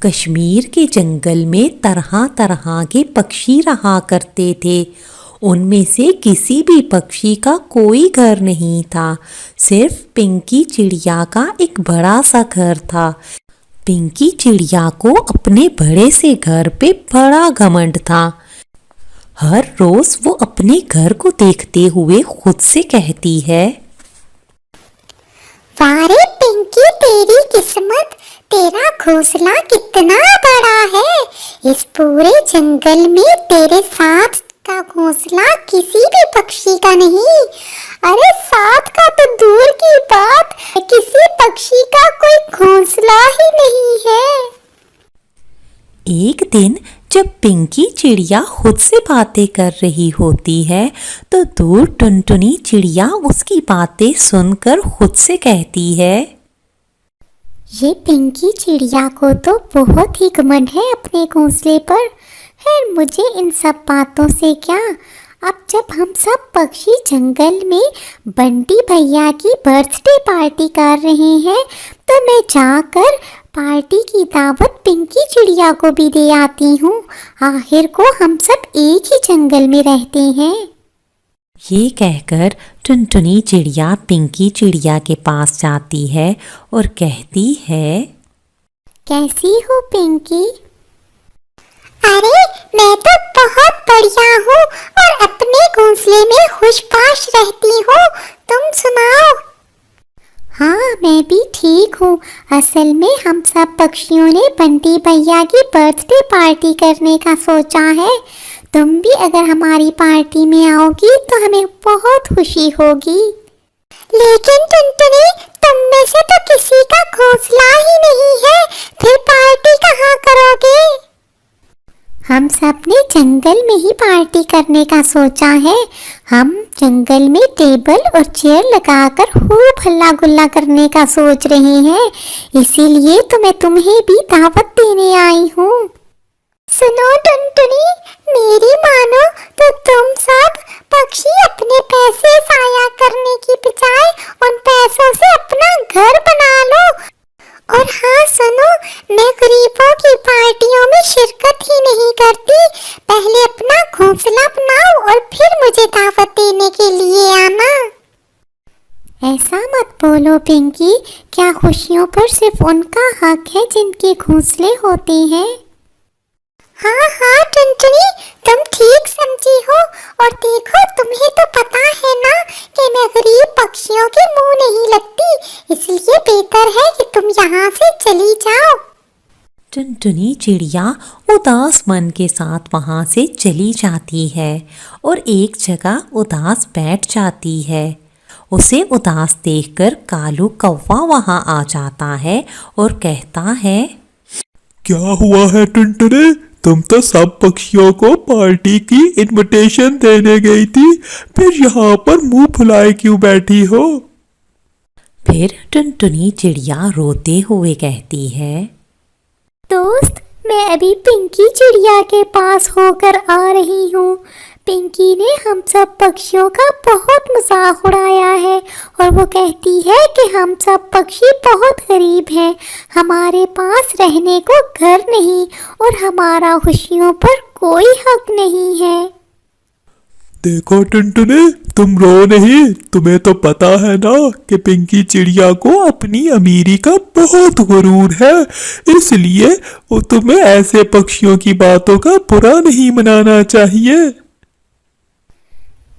कश्मीर के जंगल में तरह तरह के पक्षी रहा करते थे। उनमें से किसी भी पक्षी का कोई घर नहीं था, सिर्फ पिंकी चिड़िया का एक बड़ा सा घर था। पिंकी चिड़िया को अपने बड़े से घर पे बड़ा घमंड था। हर रोज वो अपने घर को देखते हुए खुद से कहती है, वारे पिंकी, तेरी किस्मत, तेरा घोंसला कितना बड़ा है। इस पूरे जंगल में तेरे साथ का घोंसला किसी भी पक्षी का नहीं। अरे साथ का तो दूर की बात, किसी पक्षी का कोई घोंसला ही नहीं है। एक दिन जब पिंकी चिड़िया खुद से बातें कर रही होती है तो दूर टुनटुनी चिड़िया उसकी बातें सुनकर खुद से कहती है, ये पिंकी चिड़िया को तो बहुत ही घमंड है अपने घोंसले पर। खैर मुझे इन सब बातों से क्या। अब जब हम सब पक्षी जंगल में बंटी भैया की बर्थडे पार्टी कर रहे हैं तो मैं जाकर पार्टी की दावत पिंकी चिड़िया को भी दे आती हूँ। आखिर को हम सब एक ही जंगल में रहते हैं। ये कहकर टुनटुनी चिड़िया पिंकी चिड़िया के पास जाती है और कहती है, कैसी हो पिंकी? अरे मैं तो बहुत बढ़िया हूँ और अपने घोंसले में खुशपाश रहती हूँ। तुम सुनाओ? हाँ मैं भी ठीक हूँ। असल में हम सब पक्षियों ने बंटी भैया की बर्थडे पार्टी करने का सोचा है। तुम भी अगर हमारी पार्टी में आओगी तो हमें बहुत खुशी होगी। लेकिन टुनटुनी, तुम में से तो किसी का घोंसला ही नहीं है, फिर पार्टी कहाँ करोगे? हम सब ने जंगल में ही पार्टी करने का सोचा है। हम जंगल में टेबल और चेयर लगाकर खूब हल्ला गुल्ला करने का सोच रहे हैं। इसीलिए तो मैं तुम्हें भी दावत देने आई हूँ। सुनो टुनटुनी, मेरी मानो तो तुम सब पक्षी अपने पैसे ज़ाया करने की बजाय उन पैसों से अपना घर बना लो। और हाँ सुनो, मैं गरीबों की पार्टियों में शिरकत ही नहीं करती। पहले अपना घोंसला बनाओ और फिर मुझे दावत देने के लिए आना। ऐसा मत बोलो पिंकी, क्या खुशियों पर सिर्फ उनका हक है जिनके घोंसले होते हैं? हाँ हाँ टुनटुनी, तुम ठीक समझी हो। और देखो, तुम्हें तो पता है ना कि मैं गरीब पक्षियों के मुंह नहीं लगती, इसलिए बेहतर है कि तुम यहाँ से चली जाओ। टुनटुनी चिड़िया उदास मन के साथ वहाँ से चली जाती है और एक जगह उदास बैठ जाती है। उसे उदास देखकर कालू कौवा वहाँ आ जाता है और कहता है, क्या हुआ है टुनटुनी? तुम तो सब पक्षियों को पार्टी की इनविटेशन देने गई थी, फिर यहाँ पर मुंह फुलाए क्यों बैठी हो? फिर टुनटुनी चिड़िया रोते हुए कहती है, दोस्त, मैं अभी पिंकी चिड़िया के पास होकर आ रही हूँ। पिंकी ने हम सब पक्षियों का बहुत मजाक उड़ाया है और वो कहती है कि हम सब पक्षी बहुत गरीब हैं, हमारे पास रहने को घर नहीं और हमारा खुशियों पर कोई हक नहीं है। देखो टुनटुनी, तुम रो नहीं। तुम्हें तो पता है ना कि पिंकी चिड़िया को अपनी अमीरी का बहुत गुरूर है, इसलिए वो तुम्हें ऐसे पक्षियों की बातों का बुरा नहीं मनाना चाहिए।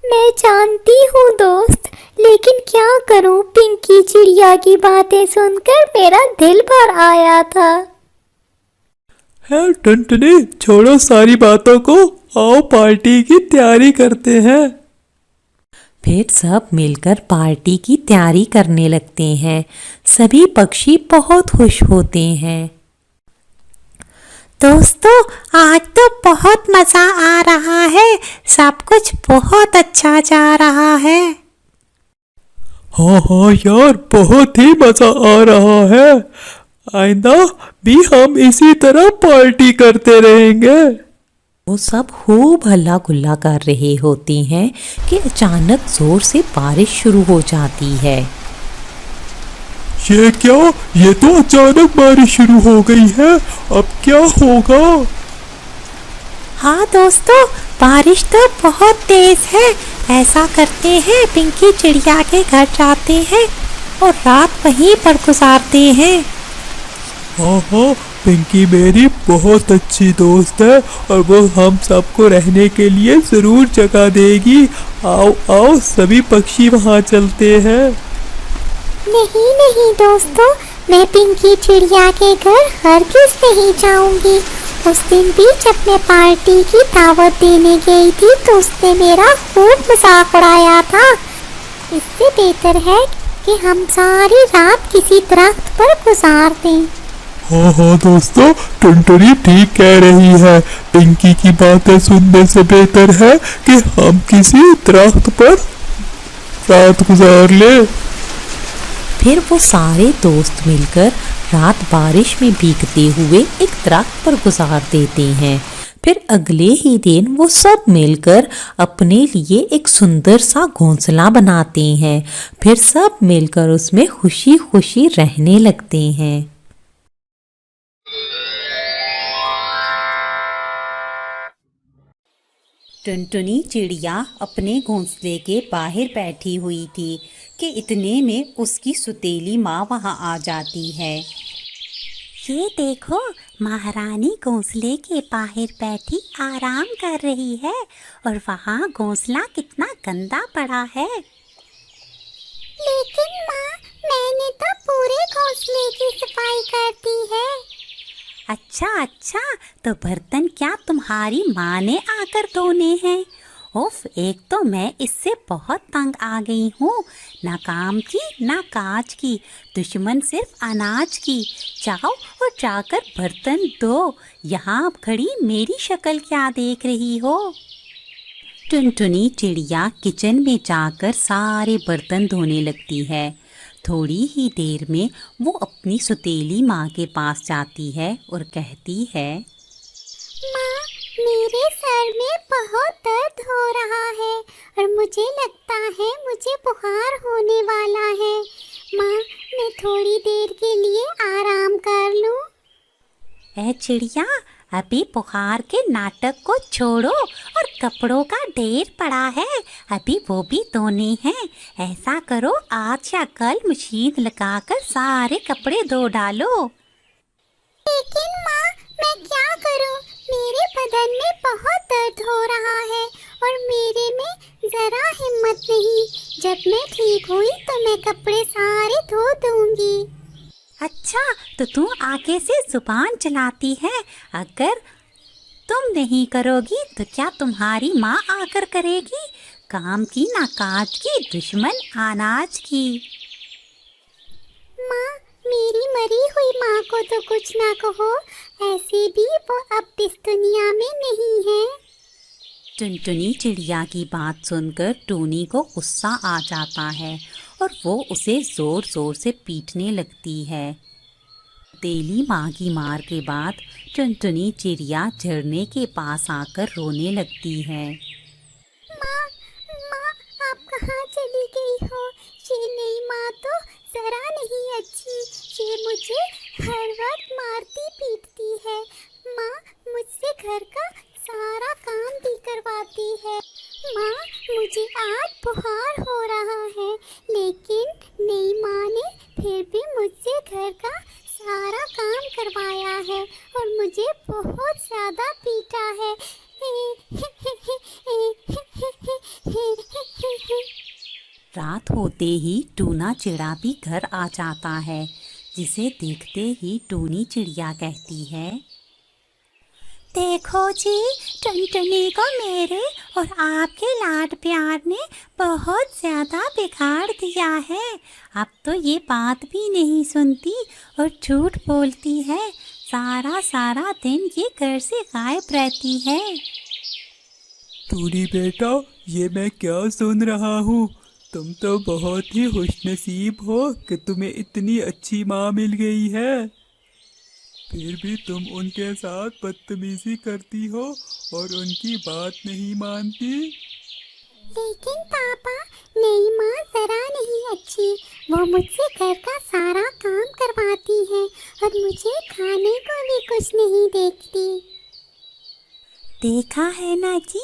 मैं जानती हूँ दोस्त, लेकिन क्या करूँ, पिंकी चिड़िया की बातें सुनकर मेरा दिल भर आया था। है टुनटुनी, छोड़ो सारी बातों को, आओ पार्टी की तैयारी करते हैं। फिर सब मिलकर पार्टी की तैयारी करने लगते हैं। सभी पक्षी बहुत खुश होते हैं। दोस्तों, आज तो बहुत मजा आ रहा है, सब कुछ बहुत अच्छा जा रहा है। हाँ हाँ यार, बहुत ही मजा आ रहा है। आइंदा भी हम इसी तरह पार्टी करते रहेंगे। वो सब खूब हल्ला गुल्ला कर रहे होते हैं कि अचानक जोर से बारिश शुरू हो जाती है। ये क्या? ये तो अचानक बारिश शुरू हो गई है। अब क्या होगा? हाँ दोस्तों, बारिश तो बहुत तेज है। ऐसा करते हैं, पिंकी चिड़िया के घर जाते हैं और रात वहीं पर गुजारते हैं। हाँ हाँ, पिंकी मेरी बहुत अच्छी दोस्त है और वो हम सबको रहने के लिए जरूर जगह देगी। आओ आओ, सभी पक्षी वहाँ चलते हैं। नहीं नहीं दोस्तों, मैं पिंकी चिड़िया के घर हरगिज नहीं जाऊंगी। उस दिन भी जब मैं पार्टी की दावत देने गई थी तो उसने मेरा खूब मजाक उड़ाया था। इससे बेहतर है कि हम सारी रात किसी दरख्त पर गुजार दें। हाँ हाँ दोस्तों, टुनटुनी ठीक कह रही है। पिंकी की बातें सुनने से बेहतर है कि हम किसी दरख्त पर रात गुजार ले। फिर वो सारे दोस्त मिलकर रात बारिश में भीगते हुए एक दरख्त पर गुजार देते हैं। फिर अगले ही दिन वो सब मिलकर अपने लिए एक सुंदर सा घोंसला बनाते हैं। फिर सब मिलकर उसमें खुशी खुशी रहने लगते हैं। टुनटुनी चिड़िया अपने घोंसले के बाहर बैठी हुई थी कि इतने में उसकी सुतेली माँ वहाँ आ जाती है। ये देखो, महारानी घोंसले के बाहर बैठी आराम कर रही है और वहाँ घोंसला कितना गंदा पड़ा है। लेकिन माँ, मैंने तो पूरे घोंसले की सफाई कर दी है। अच्छा अच्छा, तो बर्तन क्या तुम्हारी माँ ने आकर धोने हैं? उफ, एक तो मैं इससे बहुत तंग आ गई हूँ। ना काम की ना काज की, दुश्मन सिर्फ अनाज की। जाओ और जाकर बर्तन धो। यहाँ खड़ी मेरी शक्ल क्या देख रही हो? टुनटुनी चिड़िया किचन में जाकर सारे बर्तन धोने लगती है। थोड़ी ही देर में वो अपनी सुतेली माँ के पास जाती है और कहती है, माँ, मेरे सर में बहुत दर्द हो रहा है और मुझे लगता है मुझे बुखार होने वाला है। माँ, मैं थोड़ी देर के लिए आराम कर लूँ? ए चिड़िया, अभी बुखार के नाटक को छोड़ो और कपड़ों का ढेर पड़ा है, अभी वो भी धोने हैं। ऐसा करो, आज या कल मशीन लगाकर सारे कपड़े धो डालो। लेकिन माँ, मैं क्या करूँ? मेरे बदन में बहुत दर्द हो रहा है और मेरे में जरा हिम्मत नहीं। जब मैं ठीक हुई तो मैं कपड़े सारे धो दूंगी। अच्छा, तो तू आगे से जुबान चलाती है। अगर तुम नहीं करोगी तो क्या तुम्हारी माँ आकर करेगी? काम की ना काज की, दुश्मन अनाज की। माँ, मेरी मरी हुई माँ को तो कुछ ना कहो, ऐसे भी वो अब इस दुनिया में नहीं है। टुनटुनी चिड़िया की बात सुनकर टूनी को गुस्सा आ जाता है और वो उसे जोर जोर से पीटने लगती है। तेली माँ की मार के बाद टुनटुनी चिड़िया झरने के पास आकर रोने लगती है। माँ, माँ, आप कहाँ चली गई हो? ये नई माँ तो जरा नहीं अच्छी। ये मुझे हर वक्त मारती पीटती है। माँ, मुझसे घर का सारा काम भी करवाती है। माँ, मुझे आज बुखार हो रहा है, लेकिन नई माँ ने फिर भी मुझसे घर का सारा काम करवाया है और मुझे बहुत ज़्यादा पीटा है। रात होते ही टूना चिड़ा भी घर आ जाता है, जिसे देखते ही टूनी चिड़िया कहती है, देखो जी, टुनटुनी को मेरे और आपके लाड प्यार ने बहुत ज़्यादा बिगाड़ दिया है। अब तो ये बात भी नहीं सुनती और झूठ बोलती है। सारा सारा दिन ये घर से गायब रहती है। टूनी बेटा, ये मैं क्या सुन रहा हूँ? तुम तो बहुत ही खुशनसीब हो कि तुम्हें इतनी अच्छी माँ मिल गई है। फिर भी तुम उनके साथ बदतमीजी करती हो और उनकी बात नहीं मानती। लेकिन पापा, नई माँ जरा नहीं अच्छी। वो मुझसे घर का सारा देखा है ना जी,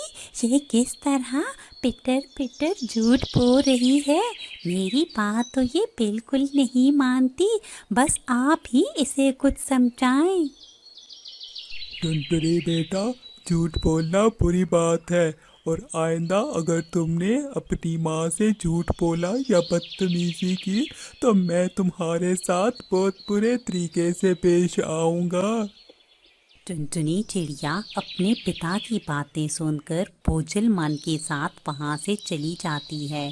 ये किस तरह पिटर पिटर झूठ बोल रही है। मेरी बात तो ये बिल्कुल नहीं मानती, बस आप ही इसे कुछ समझाएं। टुनटुनी बेटा, झूठ बोलना बुरी बात है, और आइंदा अगर तुमने अपनी माँ से झूठ बोला या बदतमीजी की तो मैं तुम्हारे साथ बहुत बुरे तरीके से पेश आऊँगा। टुनटुनी चिड़िया अपने पिता की बातें सुनकर बोझल मन के साथ वहाँ से चली जाती है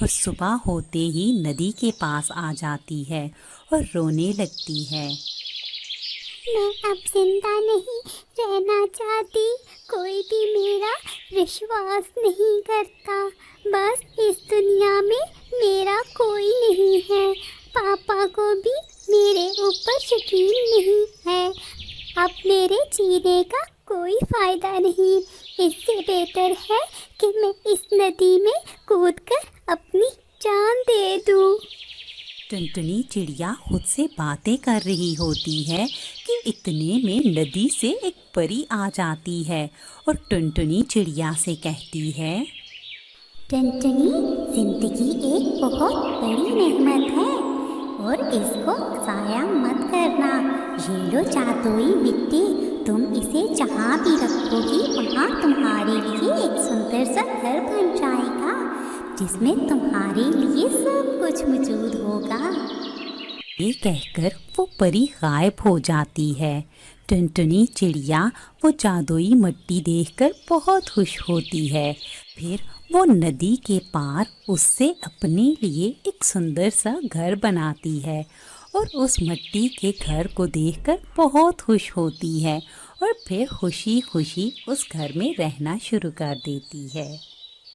और सुबह होते ही नदी के पास आ जाती है और रोने लगती है। मैं अब जिंदा नहीं रहना चाहती, कोई भी मेरा विश्वास नहीं करता, बस इस दुनिया में मेरा कोई नहीं है, पापा को भी मेरे ऊपर यकीन नहीं है, अब मेरे जीने का कोई फायदा नहीं, इससे बेहतर है कि मैं इस नदी में कूदकर अपनी जान दे दूं। टुनटुनी चिड़िया खुद से बातें कर रही होती है कि इतने में नदी से एक परी आ जाती है और टुनटुनी चिड़िया से कहती है, टुनटुनी, जिंदगी एक बहुत बड़ी नेमत है और इसको ज़ाया मत करना। ये लो जादुई मिट्टी, तुम इसे जहाँ भी रखोगी वहाँ तुम्हारे लिए एक सुंदर सा घर बन जाएगा, जिसमें तुम्हारे लिए सब कुछ मौजूद होगा। ये कहकर वो परी गायब हो जाती है। टुनटुनी चिड़िया वो जादुई मिट्टी देखकर बहुत खुश होती है। फिर वो नदी के पार उससे अपने लिए एक सुंदर सा घर बनाती है और उस मिट्टी के घर को देखकर बहुत खुश होती है और फिर खुशी खुशी उस घर में रहना शुरू कर देती है।